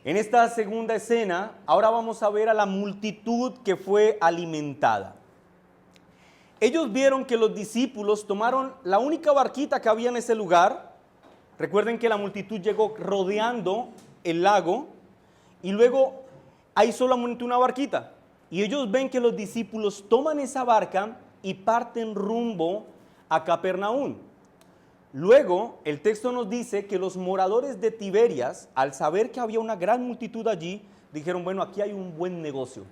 En esta segunda escena, ahora vamos a ver a la multitud que fue alimentada. Ellos vieron que los discípulos tomaron la única barquita que había en ese lugar. Recuerden que la multitud llegó rodeando el lago y luego hay solamente una barquita. Y ellos ven que los discípulos toman esa barca y parten rumbo a Capernaum. Luego, el texto nos dice que los moradores de Tiberias, al saber que había una gran multitud allí, dijeron, bueno, aquí hay un buen negocio.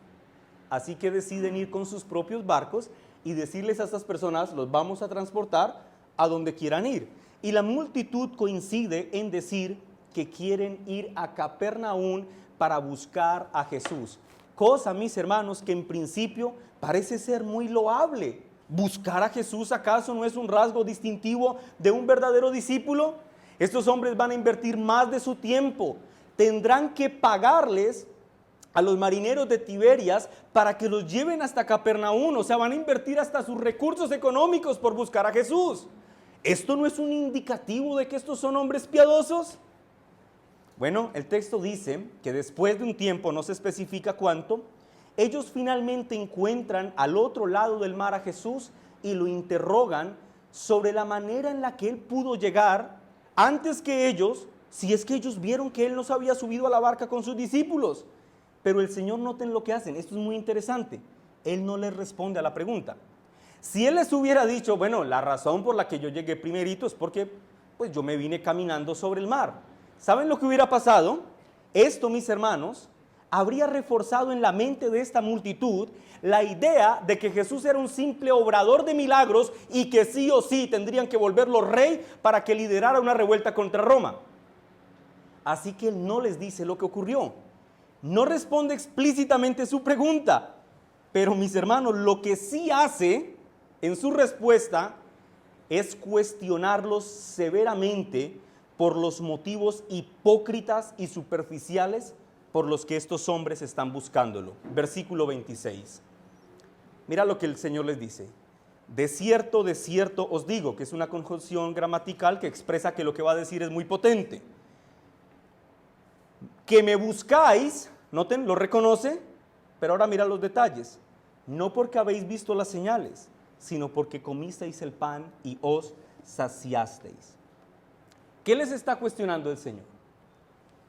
Así que deciden ir con sus propios barcos y decirles a estas personas, los vamos a transportar a donde quieran ir. Y la multitud coincide en decir que quieren ir a Capernaum para buscar a Jesús. Cosa, mis hermanos, que en principio parece ser muy loable. ¿Buscar a Jesús acaso no es un rasgo distintivo de un verdadero discípulo? Estos hombres van a invertir más de su tiempo. Tendrán que pagarles a los marineros de Tiberias para que los lleven hasta Capernaum. O sea, van a invertir hasta sus recursos económicos por buscar a Jesús. ¿Esto no es un indicativo de que estos son hombres piadosos? Bueno, el texto dice que después de un tiempo, no se especifica cuánto, ellos finalmente encuentran al otro lado del mar a Jesús y lo interrogan sobre la manera en la que él pudo llegar antes que ellos, si es que ellos vieron que él no se había subido a la barca con sus discípulos. Pero el Señor, noten lo que hacen, esto es muy interesante, él no les responde a la pregunta. Si él les hubiera dicho, bueno, la razón por la que yo llegué primerito es porque pues yo me vine caminando sobre el mar. ¿Saben lo que hubiera pasado? Esto, mis hermanos, habría reforzado en la mente de esta multitud la idea de que Jesús era un simple obrador de milagros y que sí o sí tendrían que volverlo rey para que liderara una revuelta contra Roma. Así que él no les dice lo que ocurrió. No responde explícitamente su pregunta, pero mis hermanos, lo que sí hace en su respuesta es cuestionarlos severamente por los motivos hipócritas y superficiales por los que estos hombres están buscándolo. Versículo 26. Mira lo que el Señor les dice. De cierto os digo, que es una conjunción gramatical que expresa que lo que va a decir es muy potente. Que me buscáis, noten, lo reconoce, pero ahora mira los detalles. No porque habéis visto las señales, sino porque comisteis el pan y os saciasteis. ¿Qué les está cuestionando el Señor?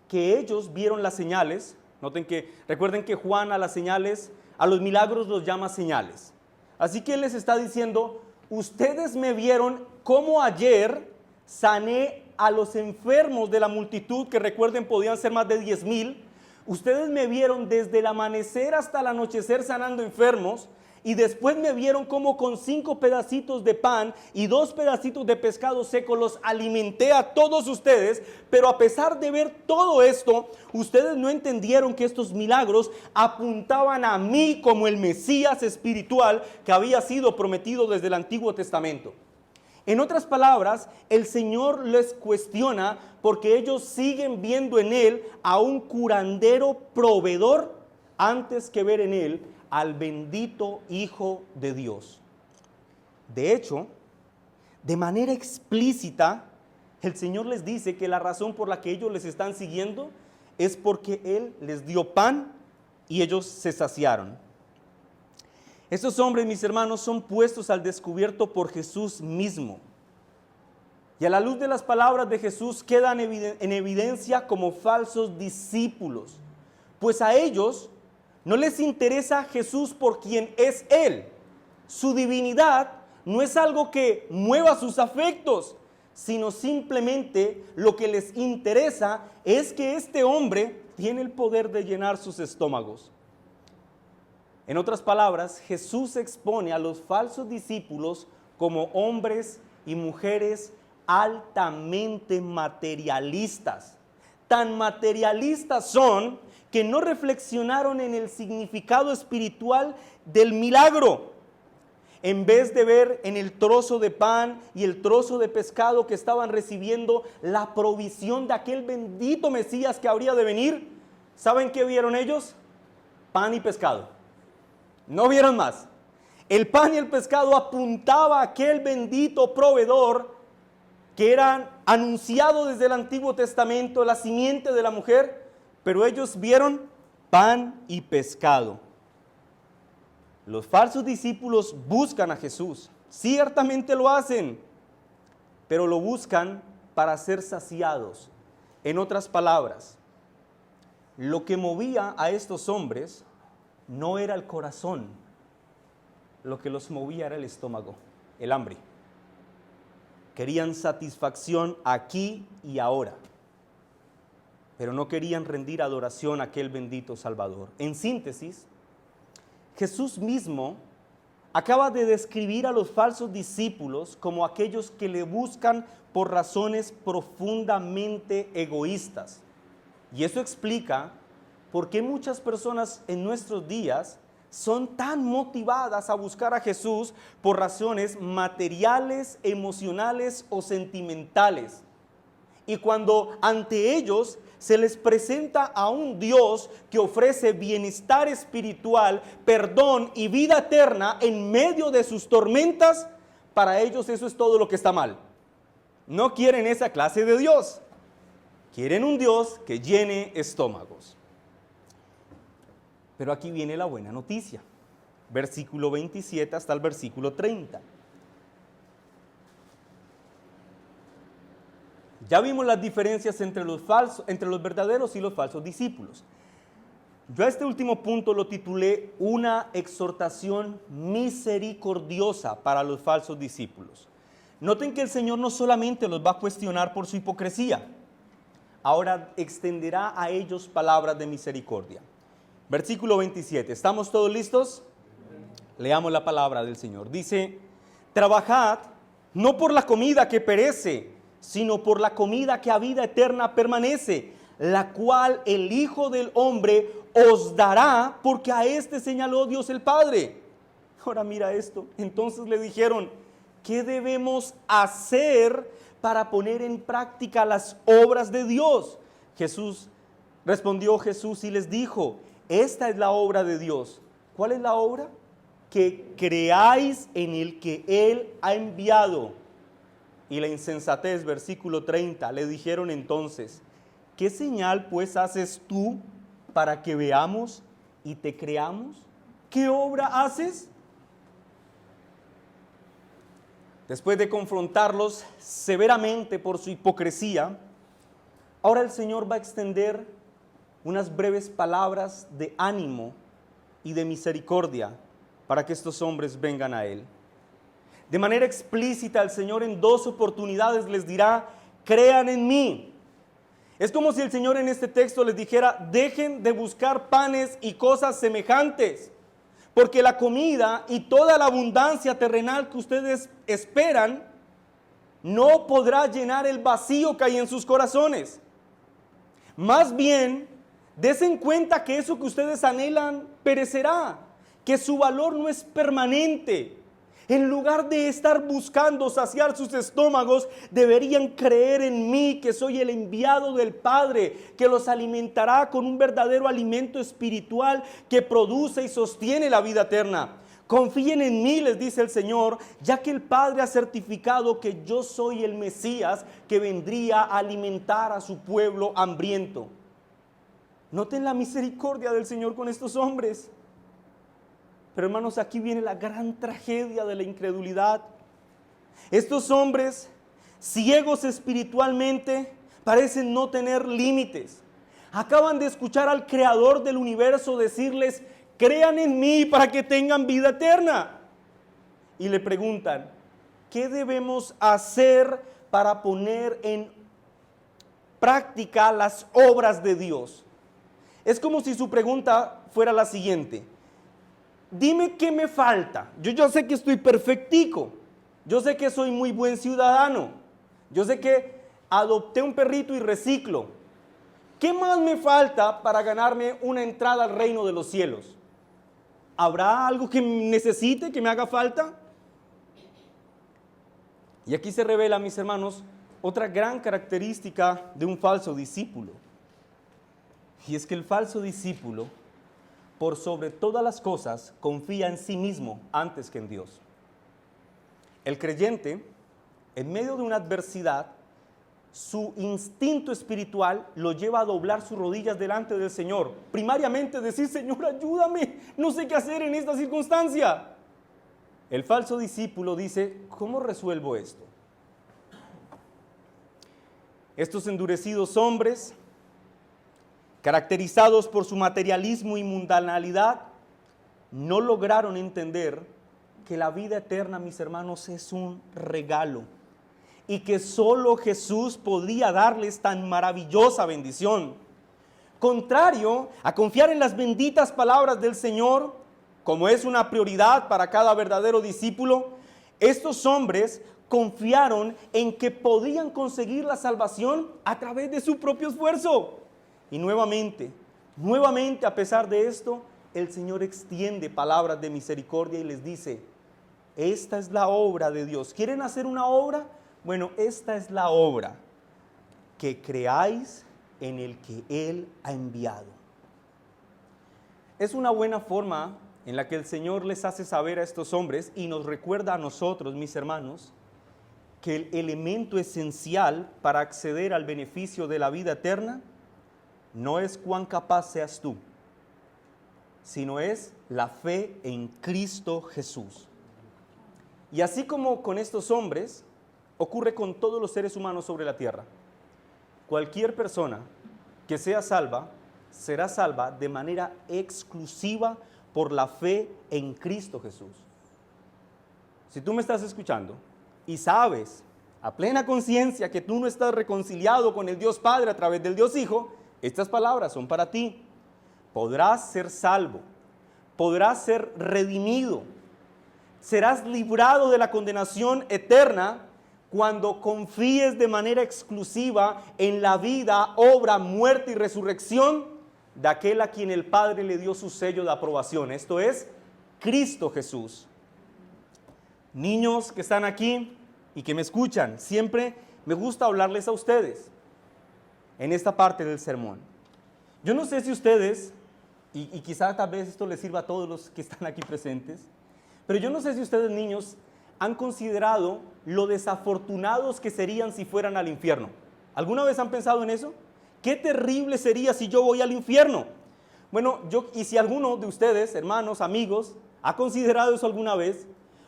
Que ellos vieron las señales. Recuerden que Juan a las señales, a los milagros los llama señales. Así que él les está diciendo, ustedes me vieron como ayer sané a los enfermos de la multitud, que recuerden podían ser más de 10,000. Ustedes me vieron desde el amanecer hasta el anochecer sanando enfermos. Y después me vieron como con 5 pedacitos de pan y 2 pedacitos de pescado seco los alimenté a todos ustedes. Pero a pesar de ver todo esto, ustedes no entendieron que estos milagros apuntaban a mí como el Mesías espiritual que había sido prometido desde el Antiguo Testamento. En otras palabras, el Señor les cuestiona porque ellos siguen viendo en Él a un curandero proveedor antes que ver en Él al bendito Hijo de Dios. De hecho, de manera explícita, el Señor les dice que la razón por la que ellos les están siguiendo es porque Él les dio pan y ellos se saciaron. Estos hombres, mis hermanos, son puestos al descubierto por Jesús mismo. Y a la luz de las palabras de Jesús quedan en evidencia como falsos discípulos. Pues a ellos no les interesa Jesús por quien es Él. Su divinidad no es algo que mueva sus afectos, sino simplemente lo que les interesa es que este hombre tiene el poder de llenar sus estómagos. En otras palabras, Jesús expone a los falsos discípulos como hombres y mujeres altamente materialistas. Tan materialistas son que no reflexionaron en el significado espiritual del milagro. En vez de ver en el trozo de pan y el trozo de pescado que estaban recibiendo la provisión de aquel bendito Mesías que habría de venir, ¿saben qué vieron ellos? Pan y pescado. No vieron más. El pan y el pescado apuntaba a aquel bendito proveedor que era anunciado desde el Antiguo Testamento, la simiente de la mujer, pero ellos vieron pan y pescado. Los falsos discípulos buscan a Jesús, ciertamente lo hacen, pero lo buscan para ser saciados. En otras palabras, lo que movía a estos hombres no era el corazón, lo que los movía era el estómago, el hambre. Querían satisfacción aquí y ahora, pero no querían rendir adoración a aquel bendito Salvador. En síntesis, Jesús mismo acaba de describir a los falsos discípulos como aquellos que le buscan por razones profundamente egoístas. Y eso explica por qué muchas personas en nuestros días son tan motivadas a buscar a Jesús por razones materiales, emocionales o sentimentales. Y cuando ante ellos se les presenta a un Dios que ofrece bienestar espiritual, perdón y vida eterna en medio de sus tormentas, para ellos eso es todo lo que está mal. No quieren esa clase de Dios. Quieren un Dios que llene estómagos. Pero aquí viene la buena noticia. Versículo 27 hasta el versículo 30. Ya vimos las diferencias entre los verdaderos y los falsos discípulos. Yo a este último punto lo titulé una exhortación misericordiosa para los falsos discípulos. Noten que el Señor no solamente los va a cuestionar por su hipocresía, ahora extenderá a ellos palabras de misericordia. Versículo 27, ¿estamos todos listos? Leamos la palabra del Señor. Dice, trabajad no por la comida que perece, sino por la comida que a vida eterna permanece, la cual el Hijo del Hombre os dará, porque a este señaló Dios el Padre. Ahora mira esto, entonces le dijeron, ¿qué debemos hacer para poner en práctica las obras de Dios? Respondió Jesús y les dijo, esta es la obra de Dios. ¿Cuál es la obra? Que creáis en el que Él ha enviado. Y la insensatez, versículo 30, le dijeron entonces, ¿qué señal pues haces tú para que veamos y te creamos? ¿Qué obra haces? Después de confrontarlos severamente por su hipocresía, ahora el Señor va a extender unas breves palabras de ánimo y de misericordia para que estos hombres vengan a Él. De manera explícita, el Señor en 2 oportunidades les dirá, crean en mí. Es como si el Señor en este texto les dijera, dejen de buscar panes y cosas semejantes, porque la comida y toda la abundancia terrenal que ustedes esperan no podrá llenar el vacío que hay en sus corazones. Más bien, desen cuenta que eso que ustedes anhelan perecerá, que su valor no es permanente. En lugar de estar buscando saciar sus estómagos, deberían creer en mí, que soy el enviado del Padre, que los alimentará con un verdadero alimento espiritual que produce y sostiene la vida eterna. Confíen en mí, les dice el Señor, ya que el Padre ha certificado que yo soy el Mesías que vendría a alimentar a su pueblo hambriento. Noten la misericordia del Señor con estos hombres. Pero hermanos, aquí viene la gran tragedia de la incredulidad. Estos hombres, ciegos espiritualmente, parecen no tener límites. Acaban de escuchar al Creador del universo decirles, crean en mí para que tengan vida eterna. Y le preguntan, ¿qué debemos hacer para poner en práctica las obras de Dios? Es como si su pregunta fuera la siguiente. Dime qué me falta. Yo sé que estoy perfectico. Yo sé que soy muy buen ciudadano. Yo sé que adopté un perrito y reciclo. ¿Qué más me falta para ganarme una entrada al reino de los cielos? ¿Habrá algo que necesite, que me haga falta? Y aquí se revela, mis hermanos, otra gran característica de un falso discípulo. Y es que el falso discípulo, por sobre todas las cosas, confía en sí mismo antes que en Dios. El creyente, en medio de una adversidad, su instinto espiritual lo lleva a doblar sus rodillas delante del Señor. Primariamente decir, Señor, ayúdame, no sé qué hacer en esta circunstancia. El falso discípulo dice, ¿cómo resuelvo esto? Estos endurecidos hombres, caracterizados por su materialismo y mundanalidad, no lograron entender que la vida eterna, mis hermanos, es un regalo y que solo Jesús podía darles tan maravillosa bendición. Contrario a confiar en las benditas palabras del Señor, como es una prioridad para cada verdadero discípulo, estos hombres confiaron en que podían conseguir la salvación a través de su propio esfuerzo. Y nuevamente, a pesar de esto, el Señor extiende palabras de misericordia y les dice, esta es la obra de Dios. ¿Quieren hacer una obra? Bueno, esta es la obra, que creáis en el que Él ha enviado. Es una buena forma en la que el Señor les hace saber a estos hombres y nos recuerda a nosotros, mis hermanos, que el elemento esencial para acceder al beneficio de la vida eterna no es cuán capaz seas tú, sino es la fe en Cristo Jesús. Y así como con estos hombres, ocurre con todos los seres humanos sobre la tierra. Cualquier persona que sea salva, será salva de manera exclusiva por la fe en Cristo Jesús. Si tú me estás escuchando y sabes a plena conciencia que tú no estás reconciliado con el Dios Padre a través del Dios Hijo, estas palabras son para ti. Podrás ser salvo, podrás ser redimido, serás librado de la condenación eterna cuando confíes de manera exclusiva en la vida, obra, muerte y resurrección de aquel a quien el Padre le dio su sello de aprobación. Esto es Cristo Jesús. Niños que están aquí y que me escuchan, siempre me gusta hablarles a ustedes en esta parte del sermón. Yo no sé si ustedes, y quizás tal vez esto les sirva a todos los que están aquí presentes, pero yo no sé si ustedes, niños, han considerado lo desafortunados que serían si fueran al infierno. ¿Alguna vez han pensado en eso? ¿Qué terrible sería si yo voy al infierno? Bueno, y si alguno de ustedes, hermanos, amigos, ha considerado eso alguna vez,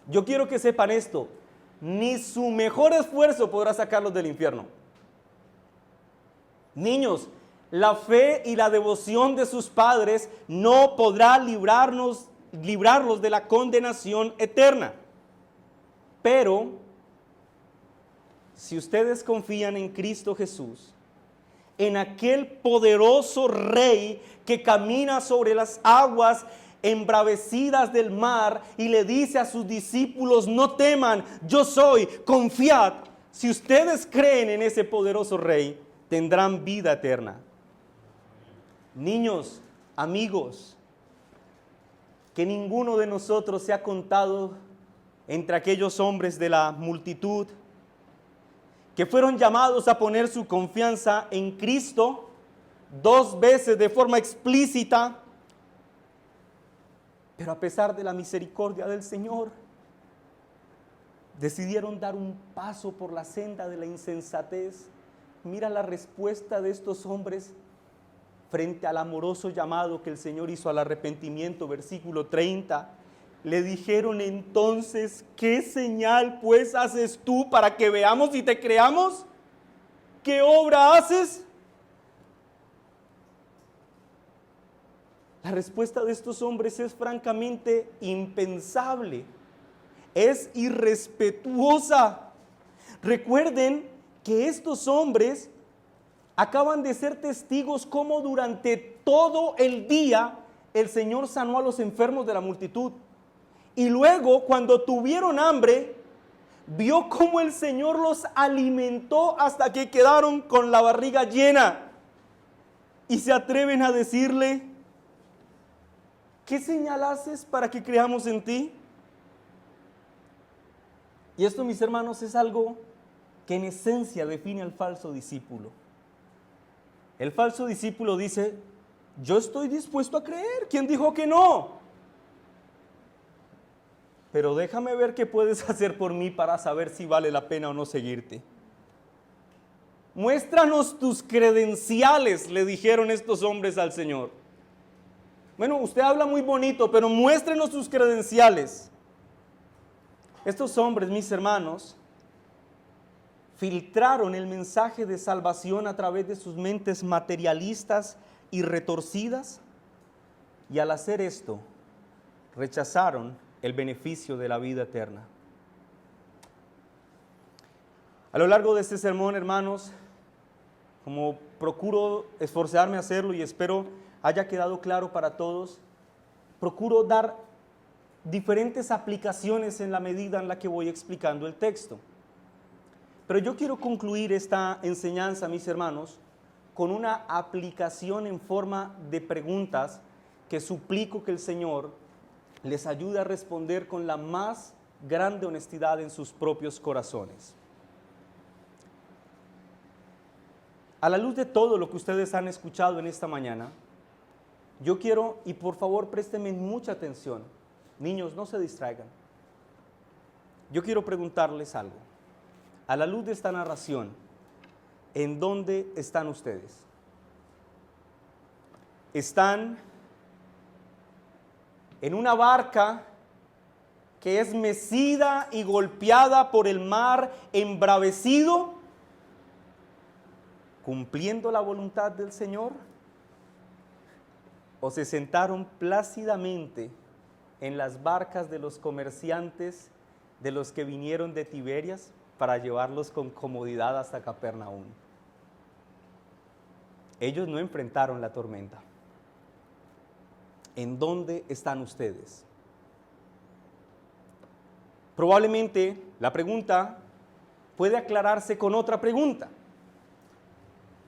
yo quiero que sepan esto, ni su mejor esfuerzo podrá sacarlos del infierno. Niños, la fe y la devoción de sus padres no podrá librarlos de la condenación eterna. Pero, si ustedes confían en Cristo Jesús, en aquel poderoso Rey que camina sobre las aguas embravecidas del mar y le dice a sus discípulos, no teman, yo soy, confiad. Si ustedes creen en ese poderoso Rey, tendrán vida eterna. Niños, amigos, que ninguno de nosotros se ha contado entre aquellos hombres de la multitud que fueron llamados a poner su confianza en Cristo 2 veces de forma explícita, pero a pesar de la misericordia del Señor, decidieron dar un paso por la senda de la insensatez. Mira la respuesta de estos hombres frente al amoroso llamado que el Señor hizo al arrepentimiento, versículo 30. Le dijeron entonces, ¿qué señal pues haces tú para que veamos y te creamos? ¿Qué obra haces? La respuesta de estos hombres es francamente impensable, es irrespetuosa. Recuerden que estos hombres acaban de ser testigos cómo durante todo el día el Señor sanó a los enfermos de la multitud. Y luego, cuando tuvieron hambre, vio cómo el Señor los alimentó hasta que quedaron con la barriga llena. Y se atreven a decirle, ¿qué señal haces para que creamos en ti? Y esto, mis hermanos, es algo que en esencia define al falso discípulo. El falso discípulo dice, yo estoy dispuesto a creer. ¿Quién dijo que no? Pero déjame ver qué puedes hacer por mí para saber si vale la pena o no seguirte. Muéstranos tus credenciales, le dijeron estos hombres al Señor. Bueno, usted habla muy bonito, pero muéstrenos sus credenciales. Estos hombres, mis hermanos, filtraron el mensaje de salvación a través de sus mentes materialistas y retorcidas, y al hacer esto, rechazaron el beneficio de la vida eterna. A lo largo de este sermón, hermanos, como procuro esforzarme a hacerlo y espero haya quedado claro para todos, procuro dar diferentes aplicaciones en la medida en la que voy explicando el texto. Pero yo quiero concluir esta enseñanza, mis hermanos, con una aplicación en forma de preguntas que suplico que el Señor les ayude a responder con la más grande honestidad en sus propios corazones. A la luz de todo lo que ustedes han escuchado en esta mañana, yo quiero, y por favor préstenme mucha atención, niños, no se distraigan. Yo quiero preguntarles algo. A la luz de esta narración, ¿en dónde están ustedes? ¿Están en una barca que es mecida y golpeada por el mar embravecido, cumpliendo la voluntad del Señor? ¿O se sentaron plácidamente en las barcas de los comerciantes, de los que vinieron de Tiberias, para llevarlos con comodidad hasta Capernaum? Ellos no enfrentaron la tormenta. ¿En dónde están ustedes? Probablemente la pregunta puede aclararse con otra pregunta.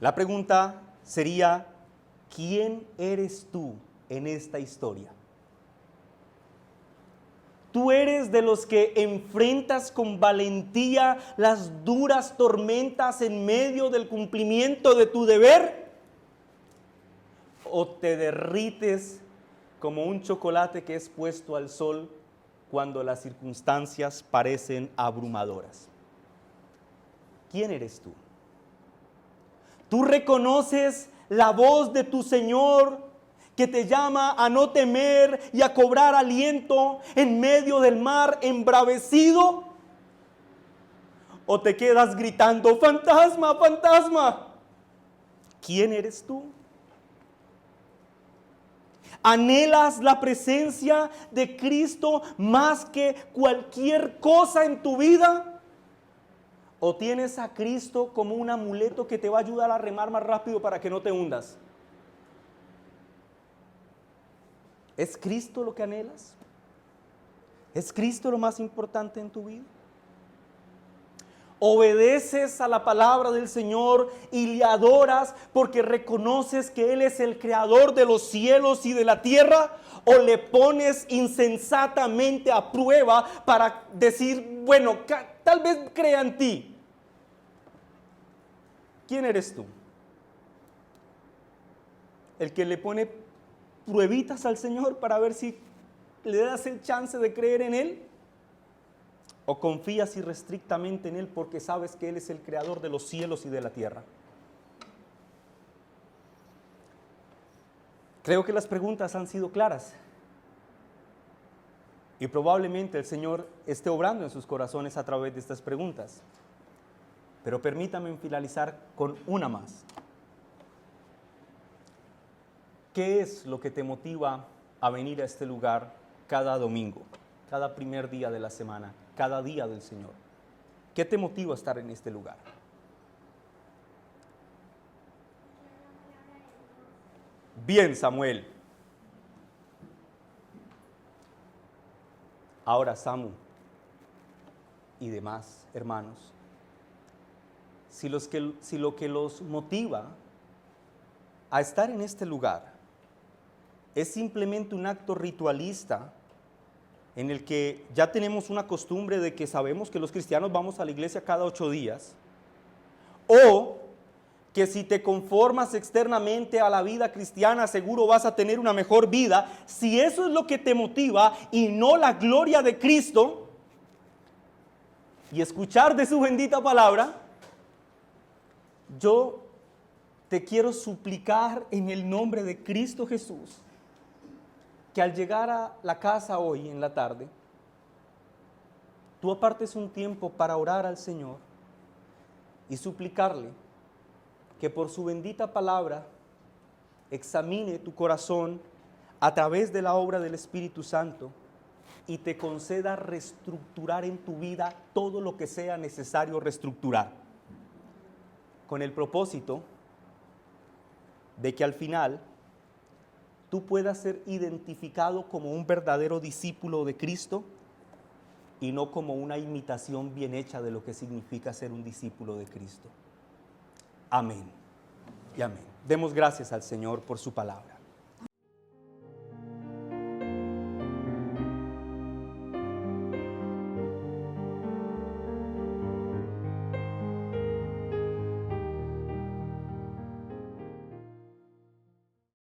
La pregunta sería, ¿quién eres tú en esta historia? ¿Tú eres de los que enfrentas con valentía las duras tormentas en medio del cumplimiento de tu deber? ¿O te derrites como un chocolate que es puesto al sol cuando las circunstancias parecen abrumadoras? ¿Quién eres tú? ¿Tú reconoces la voz de tu Señor que te llama a no temer y a cobrar aliento en medio del mar embravecido? ¿O te quedas gritando, fantasma, fantasma? ¿Quién eres tú? ¿Anhelas la presencia de Cristo más que cualquier cosa en tu vida? ¿O tienes a Cristo como un amuleto que te va a ayudar a remar más rápido para que no te hundas? ¿Es Cristo lo que anhelas? ¿Es Cristo lo más importante en tu vida? ¿Obedeces a la palabra del Señor y le adoras porque reconoces que Él es el creador de los cielos y de la tierra? ¿O le pones insensatamente a prueba para decir, bueno, tal vez crea en ti? ¿Quién eres tú? ¿El que le pone pruebitas al Señor para ver si le das el chance de creer en Él? ¿O confías irrestrictamente en Él porque sabes que Él es el creador de los cielos y de la tierra? Creo que las preguntas han sido claras. Y probablemente el Señor esté obrando en sus corazones a través de estas preguntas. Pero permítame finalizar con una más. ¿Qué es lo que te motiva a venir a este lugar cada domingo, cada primer día de la semana, cada día del Señor? ¿Qué te motiva a estar en este lugar? Bien, Samuel. Ahora, Samu y demás hermanos, si lo que los motiva a estar en este lugar es simplemente un acto ritualista en el que ya tenemos una costumbre de que sabemos que los cristianos vamos a la iglesia cada 8 días, o que si te conformas externamente a la vida cristiana seguro vas a tener una mejor vida, si eso es lo que te motiva y no la gloria de Cristo y escuchar de su bendita palabra, yo te quiero suplicar en el nombre de Cristo Jesús que al llegar a la casa hoy en la tarde, tú apartes un tiempo para orar al Señor y suplicarle que por su bendita palabra examine tu corazón a través de la obra del Espíritu Santo y te conceda reestructurar en tu vida todo lo que sea necesario reestructurar, con el propósito de que al final tú puedas ser identificado como un verdadero discípulo de Cristo y no como una imitación bien hecha de lo que significa ser un discípulo de Cristo. Amén y amén. Demos gracias al Señor por su palabra.